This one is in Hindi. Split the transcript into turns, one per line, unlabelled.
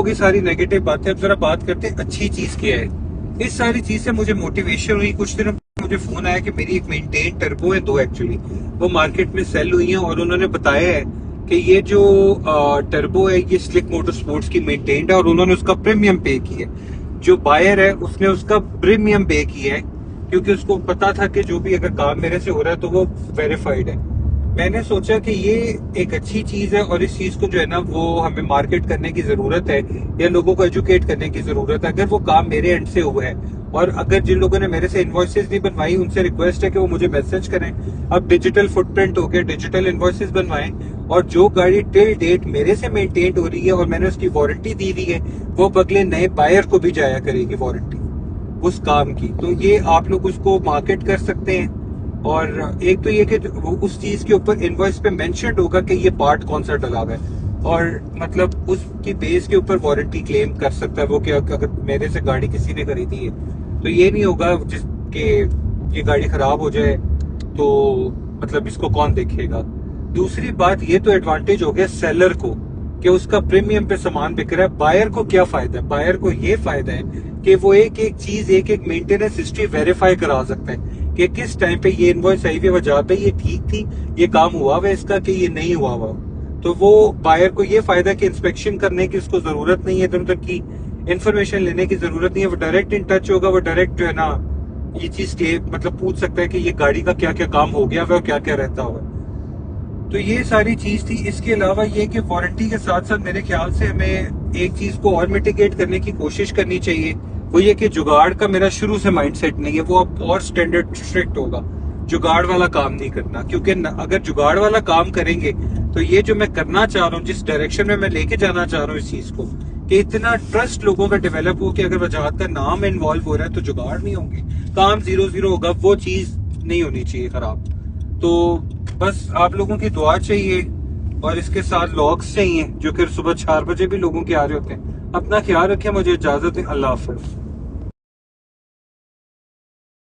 होगी सारी नेगेटिव बातें। अब जरा बात करते हैं अच्छी चीज क्या है। इस सारी चीज से मुझे मोटिवेशन हुई। कुछ दिनों मुझे फोन आया कि मेरी एक मेंटेन टर्बो है, दो एक्चुअली, वो मार्केट में सेल हुई हैं और उन्होंने बताया है कि ये जो टर्बो है ये स्लिक मोटर स्पोर्ट्स की मेंटेन्ड है और उन्होंने उसका प्रीमियम पे किया है। जो बायर है उसने उसका प्रीमियम पे किया है क्योंकि उसको पता था कि जो भी अगर काम मेरे से हो रहा है तो वो वेरीफाइड है। मैंने सोचा कि ये एक अच्छी चीज है और इस चीज को जो है ना वो हमें मार्केट करने की जरूरत है या लोगों को एजुकेट करने की जरूरत है। अगर वो काम मेरे एंड से हुआ है और अगर जिन लोगों ने मेरे से इनवॉइसेस नहीं बनवाई उनसे रिक्वेस्ट है कि वो मुझे मैसेज करें। अब डिजिटल फुटप्रिंट हो गया, डिजिटल इनवॉइसेस बनवाएं और जो गाड़ी टिल डेट मेरे से मेंटेन हो रही है और मैंने उसकी वारंटी दी हुई है वो बगले नए बायर को भी जाया करेगी वारंटी उस काम की। तो ये आप लोग उसको मार्केट कर सकते हैं। और एक तो ये कि उस चीज के ऊपर इनवॉइस पे मेंशन होगा कि ये पार्ट कौन सा डला हुआ है और मतलब उसकी बेस के ऊपर वारंटी क्लेम कर सकता है वो कि अगर मेरे से गाड़ी किसी ने खरीदी है तो ये नहीं होगा जिसके ये गाड़ी खराब हो जाए तो मतलब इसको कौन देखेगा। दूसरी बात ये तो एडवांटेज हो गया सेलर को कि उसका प्रीमियम पे सामान बिक रहा है। बायर को क्या फायदा है? बायर को ये फायदा है कि वो एक एक चीज एक एक मेंटेनेंस हिस्ट्री वेरीफाई करा सकता है कि किस टाइम पे ये इनवॉइस आई हुई वजह पे ये ठीक थी, ये काम हुआ हुआ इसका कि ये नहीं हुआ हुआ। तो वो बायर को ये फायदा कि इंस्पेक्शन करने की उसको जरूरत नहीं है, इधर उधर की इंफॉर्मेशन लेने की जरूरत नहीं है। वो डायरेक्ट इन टच होगा, वो डायरेक्ट जो है ना ये चीज के मतलब पूछ सकता है कि ये गाड़ी का क्या क्या काम हो गया और क्या क्या रहता हुआ। तो ये सारी चीज थी। इसके अलावा ये कि वारंटी के साथ साथ मेरे ख्याल से हमें एक चीज को और मिटिगेट करने की कोशिश करनी चाहिए। वो ये कि जुगाड़ का मेरा शुरू से माइंडसेट नहीं है, वो अब और स्टैंडर्ड स्ट्रिक्ट होगा। जुगाड़ वाला काम नहीं करना क्योंकि अगर जुगाड़ वाला काम करेंगे तो ये जो मैं करना चाह रहा हूँ, जिस डायरेक्शन में मैं लेके जाना चाह रहा हूँ इस चीज को, कि इतना ट्रस्ट लोगों का डेवलप हो कि अगर वजाहत का नाम इन्वॉल्व हो रहा है तो जुगाड़ नहीं होंगे, काम 0-0 होगा। वो चीज नहीं होनी चाहिए खराब। तो बस आप लोगों की दुआ चाहिए और इसके साथ लॉग्स चाहिए जो कि सुबह 4 बजे भी लोगों के आ रहे होते हैं। अपना ख्याल रखें, मुझे इजाजत है, अल्लाह हाफिज।